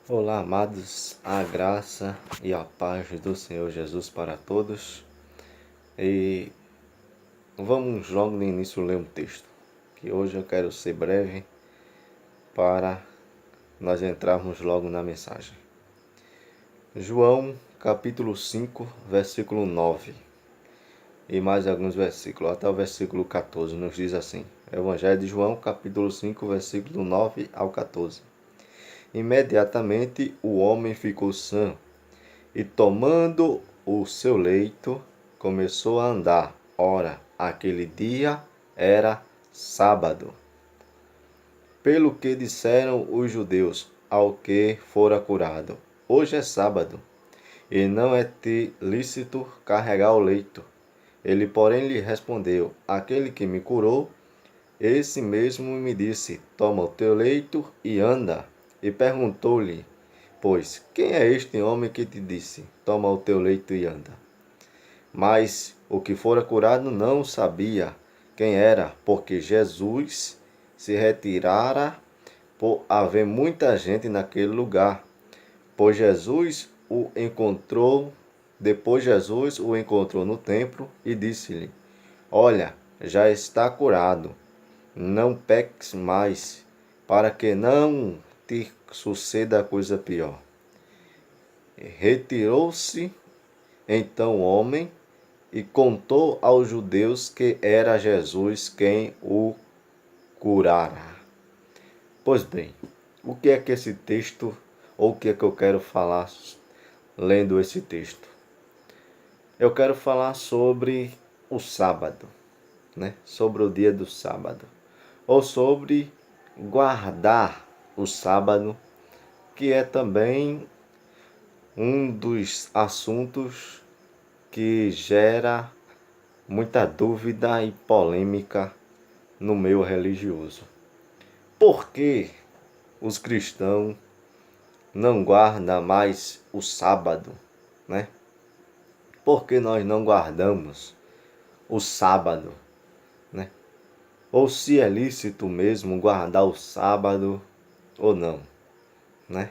Olá, amados, a graça e a paz do Senhor Jesus para todos. E vamos logo no início ler um texto, que hoje eu quero ser breve para nós entrarmos logo na mensagem. João, capítulo 5, versículo 9, e mais alguns versículos, até o versículo 14, nos diz assim. Evangelho de João, capítulo 5, versículo 9 ao 14. Imediatamente o homem ficou sã, e tomando o seu leito, começou a andar. Ora, aquele dia era sábado. Pelo que disseram os judeus ao que fora curado: hoje é sábado, e não é te lícito carregar o leito. Ele, porém, lhe respondeu: aquele que me curou, esse mesmo me disse: toma o teu leito e anda. E perguntou-lhe: pois, quem é este homem que te disse: toma o teu leito e anda? Mas o que fora curado não sabia quem era, porque Jesus se retirara por haver muita gente naquele lugar. Pois Jesus o encontrou, depois Jesus o encontrou no templo e disse-lhe: olha, já está curado, não peques mais, para que não te suceda coisa pior. Retirou-se então o homem e contou aos judeus que era Jesus quem o curara. Pois bem, o que é que esse texto, ou o que é que eu quero falar lendo esse texto? Eu quero falar sobre o sábado, sobre o dia do sábado, ou sobre guardar o sábado, que é também um dos assuntos que gera muita dúvida e polêmica no meio religioso. Por que os cristãos não guardam mais o sábado, né? Por que nós não guardamos o sábado, né? Ou se é lícito mesmo guardar o sábado ou não, né?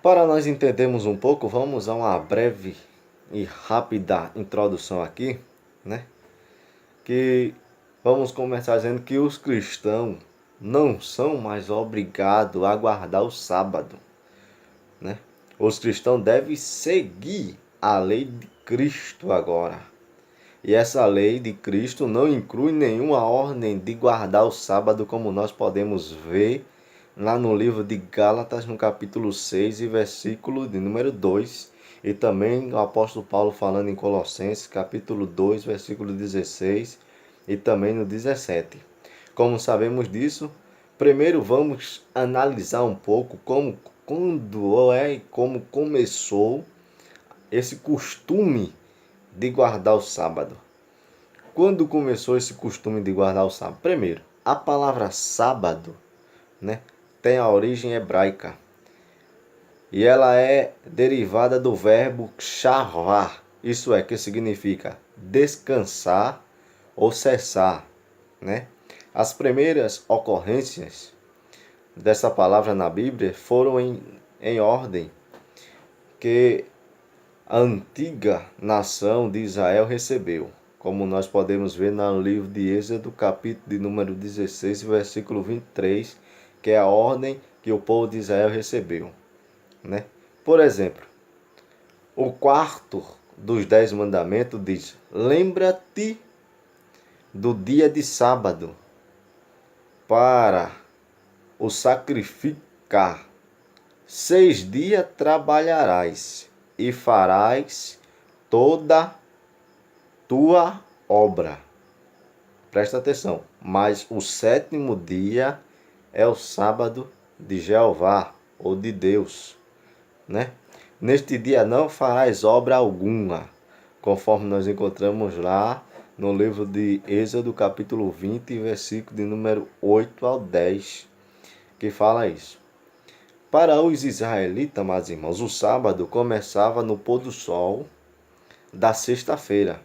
Para nós entendermos um pouco, vamos a uma breve e rápida introdução aqui, né? Que vamos começar dizendo que os cristãos não são mais obrigados a guardar o sábado, né? Os cristãos devem seguir a lei de Cristo agora. E essa lei de Cristo não inclui nenhuma ordem de guardar o sábado, como nós podemos ver lá no livro de Gálatas, no capítulo 6 e versículo de número 2, e também o apóstolo Paulo falando em Colossenses, capítulo 2, versículo 16, e também no 17. Como sabemos disso, primeiro vamos analisar um pouco como começou esse costume de guardar o sábado. Quando começou esse costume de guardar o sábado? Primeiro, a palavra sábado, né, tem a origem hebraica. E ela é derivada do verbo shavar. Isso é, que significa descansar ou cessar, né? As primeiras ocorrências dessa palavra na Bíblia foram em ordem que a antiga nação de Israel recebeu, como nós podemos ver no livro de Êxodo, capítulo de número 16, versículo 23, que é a ordem que o povo de Israel recebeu, né? Por exemplo, o quarto dos 10 mandamentos diz: lembra-te do dia de sábado para o sacrificar. 6 dias trabalharás e farás toda tua obra. Presta atenção. Mas o 7º dia é o sábado de Jeová, ou de Deus, né? Neste dia não farás obra alguma, conforme nós encontramos lá no livro de Êxodo, capítulo 20, versículo de número 8 ao 10, que fala isso. Para os israelitas, meus irmãos, o sábado começava no pôr do sol da sexta-feira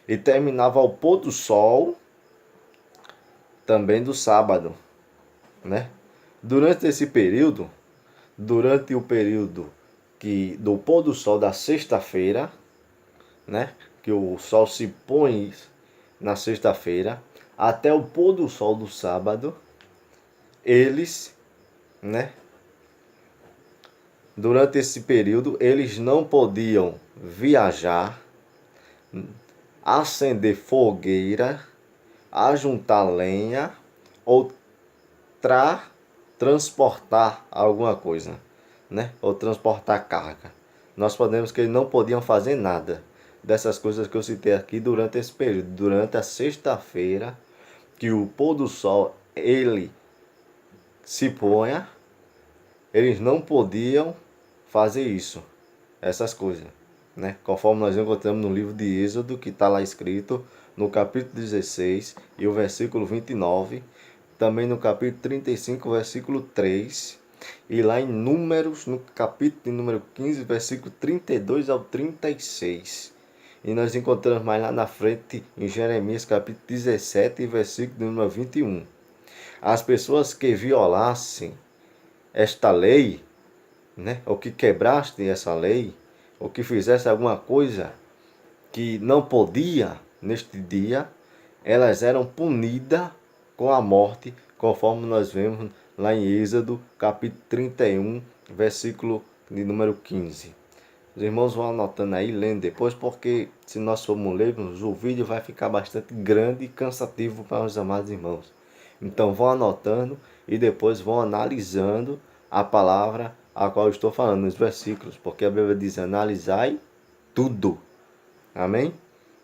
e terminava ao pôr do sol também do sábado, né? Durante esse período, durante o período do pôr do sol da sexta-feira, né, que o sol se põe na sexta-feira, até o pôr do sol do sábado, eles, né, durante esse período, eles não podiam viajar, acender fogueira, ajuntar lenha ou transportar alguma coisa, né? Ou transportar carga. Nós podemos que eles não podiam fazer nada dessas coisas que eu citei aqui durante esse período, durante a sexta-feira, que o pôr do sol ele se ponha, eles não podiam fazer isso, essas coisas, né? Conforme nós encontramos no livro de Êxodo, que está lá escrito no capítulo 16 e o versículo 29, também no capítulo 35, versículo 3, e lá em Números, no capítulo de número 15, versículo 32 ao 36. E nós encontramos mais lá na frente em Jeremias, capítulo 17, versículo número 21. As pessoas que violassem esta lei, né, ou que quebrassem essa lei, ou que fizessem alguma coisa que não podia neste dia, elas eram punidas com a morte, conforme nós vemos lá em Êxodo, capítulo 31, versículo de número 15. Os irmãos vão anotando aí, lendo depois, porque se nós formos lermos, o vídeo vai ficar bastante grande e cansativo para os amados irmãos. Então vão anotando e depois vão analisando a palavra a qual eu estou falando nos versículos, porque a Bíblia diz: analisai tudo. Amém?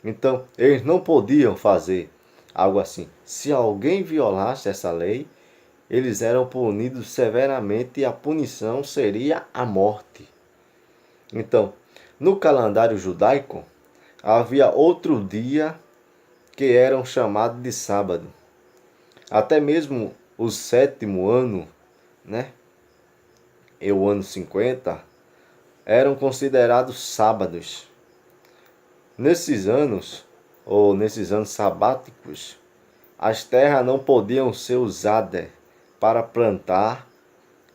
Então, eles não podiam fazer algo assim. Se alguém violasse essa lei, eles eram punidos severamente e a punição seria a morte. Então, no calendário judaico, havia outro dia que eram chamados de sábado. Até mesmo o sétimo ano, né? E o ano 50, eram considerados sábados. Nesses anos, ou nesses anos sabáticos, as terras não podiam ser usadas para plantar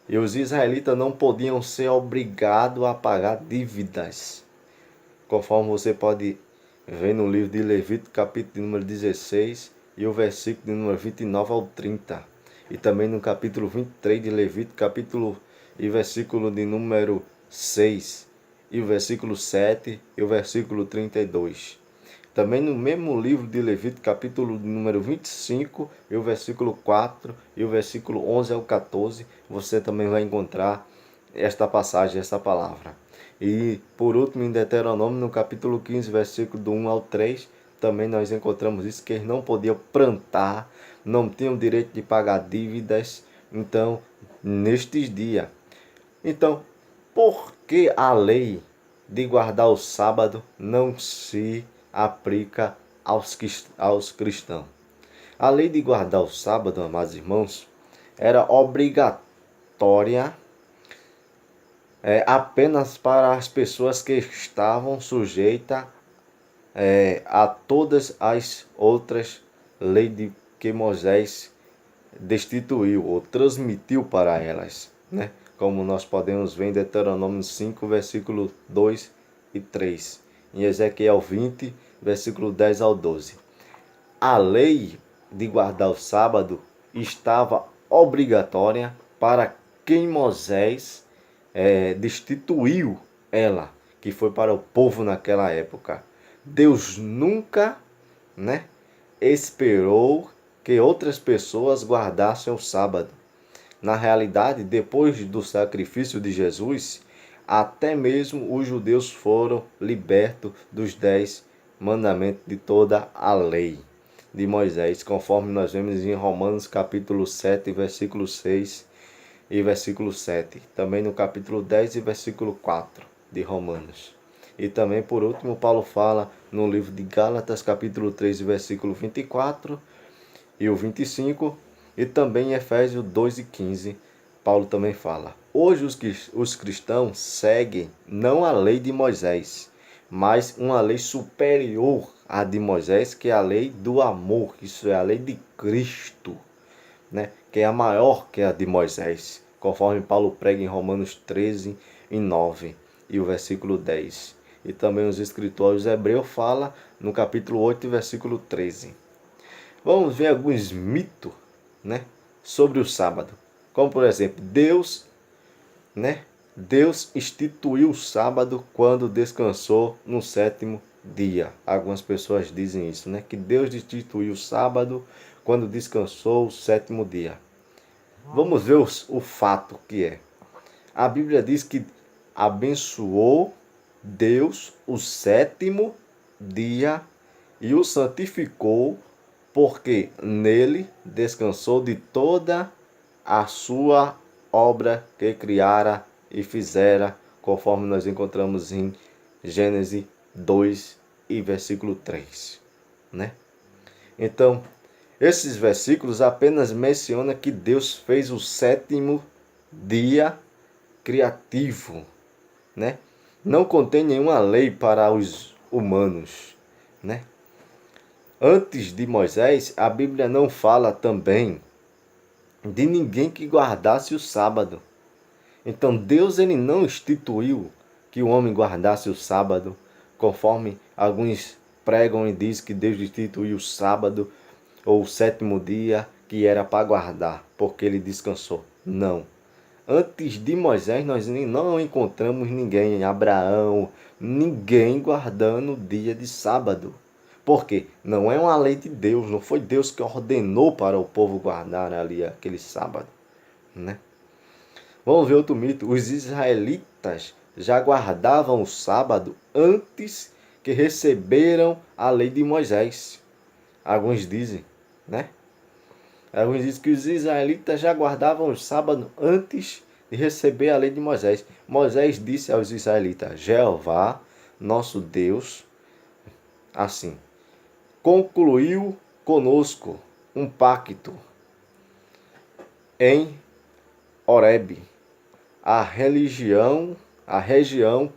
e os israelitas não podiam ser obrigados a pagar dívidas. Conforme você pode ver no livro de Levítico, capítulo de número 16 e o versículo de número 29 ao 30. E também no capítulo 23 de Levítico, capítulo e versículo de número 6 e o versículo 7 e o versículo 32. Também no mesmo livro de Levítico, capítulo número 25, e o versículo 4 e o versículo 11 ao 14, você também vai encontrar esta passagem, esta palavra. E por último, em Deuteronômio, no capítulo 15, versículo do 1 ao 3, também nós encontramos isso, que eles não podiam plantar, não tinham direito de pagar dívidas, então, nestes dias. Então, por que a lei de guardar o sábado não se aplica aos cristãos? A lei de guardar o sábado, amados irmãos, era obrigatória apenas para as pessoas que estavam sujeitas a todas as outras leis que Moisés destituiu ou transmitiu para elas, né? Como nós podemos ver em Deuteronômio 5, versículo 2 e 3, em Ezequiel 20, versículo 10 ao 12. A lei de guardar o sábado estava obrigatória para quem Moisés destituiu ela, que foi para o povo naquela época. Deus nunca, né, esperou que outras pessoas guardassem o sábado. Na realidade, depois do sacrifício de Jesus, até mesmo os judeus foram libertos dos 10 mandamentos de toda a lei de Moisés, conforme nós vemos em Romanos capítulo 7, versículo 6 e versículo 7. Também no capítulo 10 e versículo 4 de Romanos. E também, por último, Paulo fala no livro de Gálatas, capítulo 3, versículo 24 e o 25, e também em Efésios 2 e 15, Paulo também fala: hoje os cristãos seguem não a lei de Moisés, mas uma lei superior à de Moisés, que é a lei do amor, isso é a lei de Cristo, né? que é a maior que a de Moisés, conforme Paulo prega em Romanos 13, e 9 e o versículo 10. E também os escritores hebreus falam no capítulo 8, versículo 13. Vamos ver alguns mitos, né, sobre o sábado. Como, por exemplo, Deus instituiu o sábado quando descansou no sétimo dia. Algumas pessoas dizem isso, né? Que Deus instituiu o sábado quando descansou o sétimo dia. Vamos ver o fato que é. A Bíblia diz que abençoou Deus o sétimo dia e o santificou, porque nele descansou de toda a sua obra que criara e fizera, conforme nós encontramos em Gênesis 2 e versículo 3, né? Então, esses versículos apenas mencionam que Deus fez o sétimo dia criativo, né? Não contém nenhuma lei para os humanos, né? Antes de Moisés, a Bíblia não fala também de ninguém que guardasse o sábado. Então Deus ele não instituiu que o homem guardasse o sábado, conforme alguns pregam e dizem que Deus instituiu o sábado ou o sétimo dia que era para guardar, porque ele descansou. Não. Antes de Moisés nós não encontramos ninguém, Abraão, ninguém guardando o dia de sábado. Porque não é uma lei de Deus, não foi Deus que ordenou para o povo guardar ali aquele sábado, né? Vamos ver outro mito. Os israelitas já guardavam o sábado antes que receberam a lei de Moisés. Alguns dizem, né? Alguns dizem que os israelitas já guardavam o sábado antes de receber a lei de Moisés. Moisés disse aos israelitas: Jeová, nosso Deus, assim, concluiu conosco um pacto em Horebe, a região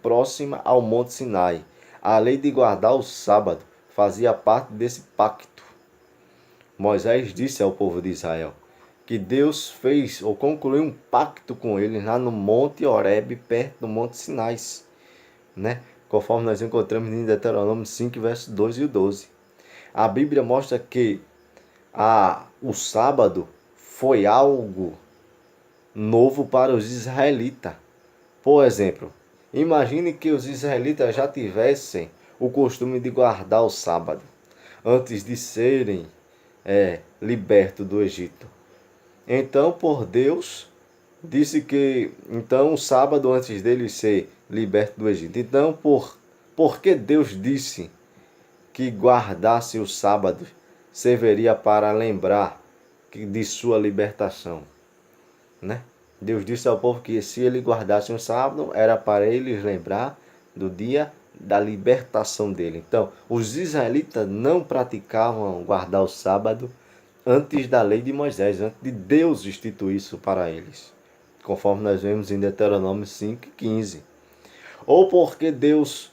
próxima ao Monte Sinai. A lei de guardar o sábado fazia parte desse pacto. Moisés disse ao povo de Israel que Deus fez ou concluiu um pacto com eles lá no Monte Horebe, perto do Monte Sinai, né? Conforme nós encontramos em Deuteronômio 5, versos 2 e 12. A Bíblia mostra que o sábado foi algo novo para os israelitas. Por exemplo, imagine que os israelitas já tivessem o costume de guardar o sábado antes de serem libertos do Egito. Então, por Deus, disse que o sábado antes dele ser liberto do Egito. Então, por que Deus disse que guardasse o sábado serviria para lembrar de sua libertação, né? Deus disse ao povo que se ele guardasse o sábado, era para eles lembrar do dia da libertação dele. Então, os israelitas não praticavam guardar o sábado antes da lei de Moisés, antes de Deus instituir isso para eles, conforme nós vemos em Deuteronômio 5:15. Ou porque Deus,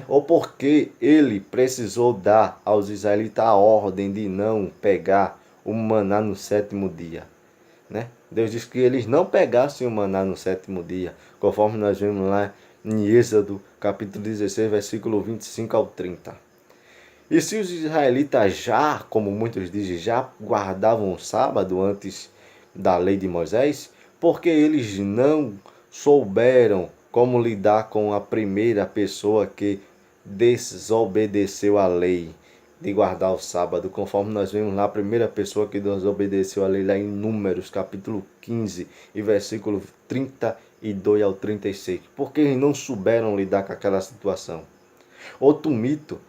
ou porque ele precisou dar aos israelitas a ordem de não pegar o maná no sétimo dia, né? Deus disse que eles não pegassem o maná no sétimo dia, conforme nós vemos lá em Êxodo, capítulo 16, versículo 25 ao 30. E se os israelitas já, como muitos dizem, já guardavam o sábado antes da lei de Moisés, porque eles não souberam como lidar com a primeira pessoa que desobedeceu a lei de guardar o sábado, conforme nós vemos lá a primeira pessoa que desobedeceu a lei lá em Números, capítulo 15 e versículo 32 ao 36, porque eles não souberam lidar com aquela situação. Outro mito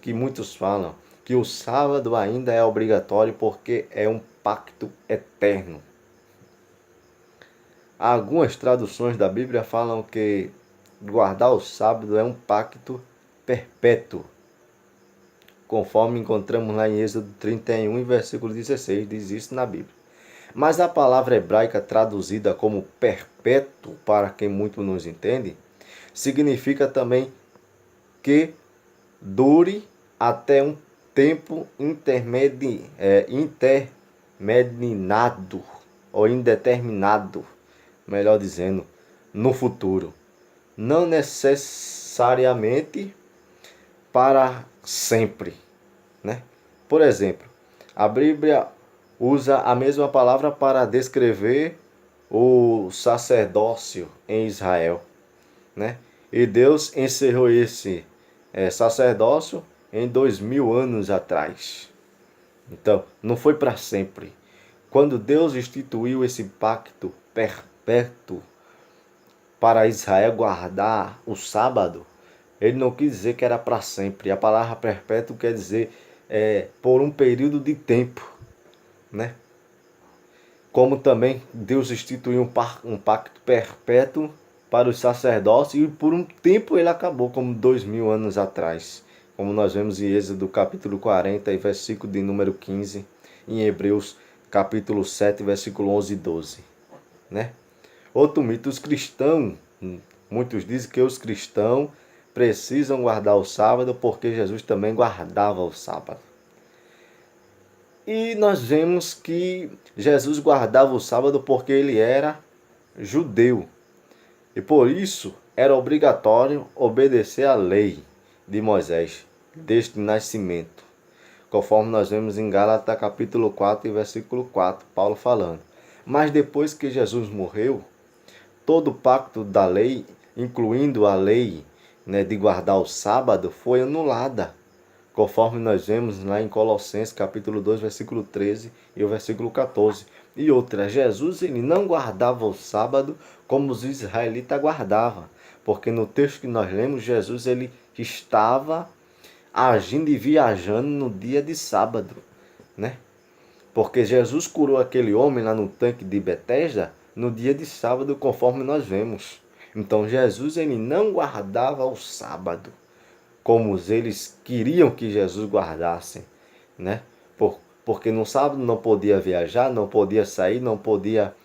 que muitos falam, que o sábado ainda é obrigatório porque é um pacto eterno. Algumas traduções da Bíblia falam que guardar o sábado é um pacto perpétuo, conforme encontramos lá em Êxodo 31, versículo 16, diz isso na Bíblia. Mas a palavra hebraica traduzida como perpétuo, para quem muito nos entende, significa também que dure até um tempo meninado ou indeterminado, melhor dizendo, no futuro. Não necessariamente para sempre, né? Por exemplo, a Bíblia usa a mesma palavra para descrever o sacerdócio em Israel, né? E Deus encerrou esse sacerdócio em 2000 anos atrás. Então, não foi para sempre. Quando Deus instituiu esse pacto perpétuo para Israel guardar o sábado, ele não quis dizer que era para sempre. A palavra perpétuo quer dizer por um período de tempo, né? Como também Deus instituiu um pacto perpétuo para os sacerdotes e por um tempo ele acabou, como 2000 anos atrás. Como nós vemos em Êxodo capítulo 40 e versículo de número 15, em Hebreus capítulo 7, versículo 11 e 12. Né? Outro mito, os cristãos, muitos dizem que os cristãos precisam guardar o sábado porque Jesus também guardava o sábado. E nós vemos que Jesus guardava o sábado porque ele era judeu. E por isso era obrigatório obedecer à lei de Moisés, desde o nascimento. Conforme nós vemos em Gálatas capítulo 4 e versículo 4, Paulo falando. Mas depois que Jesus morreu, todo o pacto da lei, incluindo a lei de guardar o sábado, foi anulada. Conforme nós vemos lá em Colossenses capítulo 2, versículo 13 e o versículo 14. E outra, Jesus ele não guardava o sábado como os israelitas guardavam. Porque no texto que nós lemos, Jesus ele estava agindo e viajando no dia de sábado, né? Porque Jesus curou aquele homem lá no tanque de Betesda no dia de sábado, conforme nós vemos. Então Jesus ele não guardava o sábado como eles queriam que Jesus guardasse, né? Porque no sábado não podia viajar, não podia sair, não podia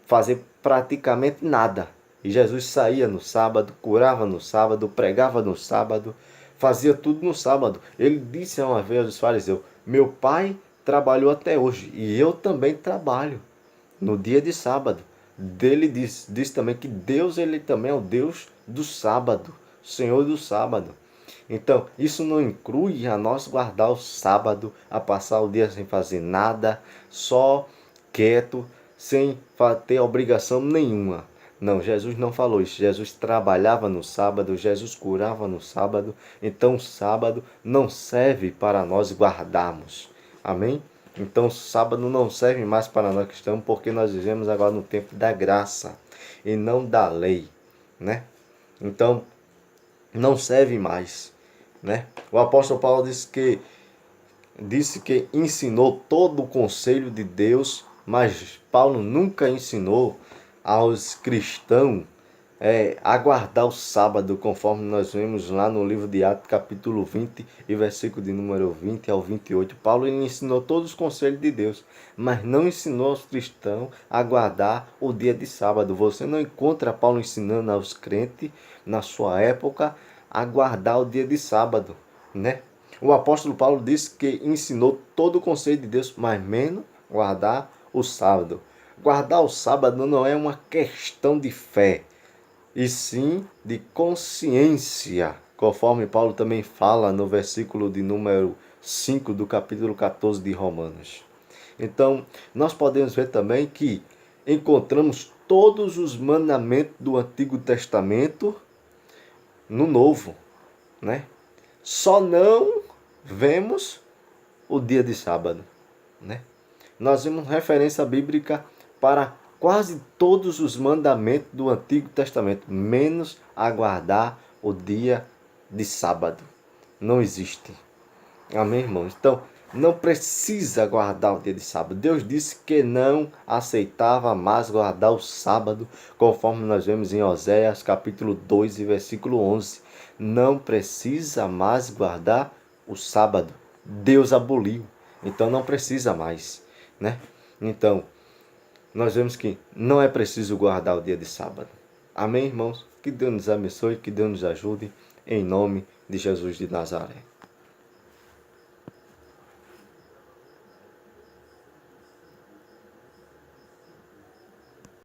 fazer praticamente nada. E Jesus saía no sábado, curava no sábado, pregava no sábado, fazia tudo no sábado. Ele disse uma vez aos fariseus: meu pai trabalhou até hoje e eu também trabalho no dia de sábado. Dele diz também que Deus ele também é o Deus do sábado, Senhor do sábado. Então, isso não inclui a nós guardar o sábado, a passar o dia sem fazer nada, só quieto, sem ter obrigação nenhuma. Não, Jesus não falou isso. Jesus trabalhava no sábado, Jesus curava no sábado. Então, o sábado não serve para nós guardarmos. Amém? Então, o sábado não serve mais para nós cristãos, porque nós vivemos agora no tempo da graça e não da lei, né? Então, não serve mais, né? O apóstolo Paulo disse que ensinou todo o conselho de Deus, mas Paulo nunca ensinou aos cristãos a guardar o sábado, conforme nós vemos lá no livro de Atos, capítulo 20 e versículo de número 20 ao 28. Paulo ele ensinou todos os conselhos de Deus, mas não ensinou aos cristãos a guardar o dia de sábado. Você não encontra Paulo ensinando aos crentes, na sua época, a guardar o dia de sábado, né? O apóstolo Paulo disse que ensinou todo o conselho de Deus, mas menos guardar o sábado. Guardar o sábado não é uma questão de fé, e sim de consciência, conforme Paulo também fala no versículo de número 5 do capítulo 14 de Romanos. Então, nós podemos ver também que encontramos todos os mandamentos do Antigo Testamento no Novo, né? Só não vemos o dia de sábado, né? Nós vemos referência bíblica para quase todos os mandamentos do Antigo Testamento, menos aguardar o dia de sábado. Não existe. Amém, irmãos? Então, não precisa guardar o dia de sábado. Deus disse que não aceitava mais guardar o sábado, conforme nós vemos em Oséias, capítulo 2 e versículo 11. Não precisa mais guardar o sábado. Deus aboliu. Então, não precisa mais, né? Então, nós vemos que não é preciso guardar o dia de sábado. Amém, irmãos? Que Deus nos abençoe, que Deus nos ajude, em nome de Jesus de Nazaré.